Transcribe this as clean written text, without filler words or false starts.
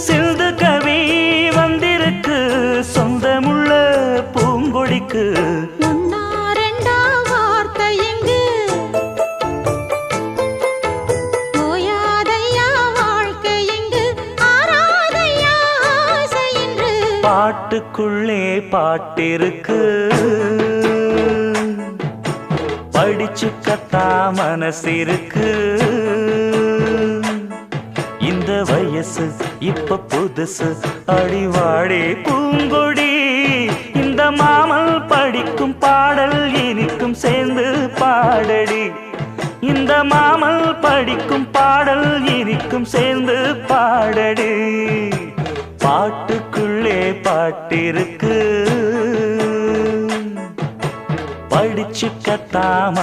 சிந்து கவி வந்திருக்கு சொந்தமுள்ள பூங்கொடிக்கு பாட்டுக்குள்ளே பாட்டிருக்கு படிச்சு கத்தா மனசிருக்கு இந்த வயசு இப்ப புதுசு அடிவாடி பூங்கொடி இந்த மாமல் படிக்கும் பாடல் இனிக்கும் சேர்ந்து பாடடி இந்த மாமல் படிக்கும் பாடல் இனிக்கும் சேர்ந்து பாடடி பாட்டுக்குள்ளே பாட்டிருக்கு படிச்சு கத்தாம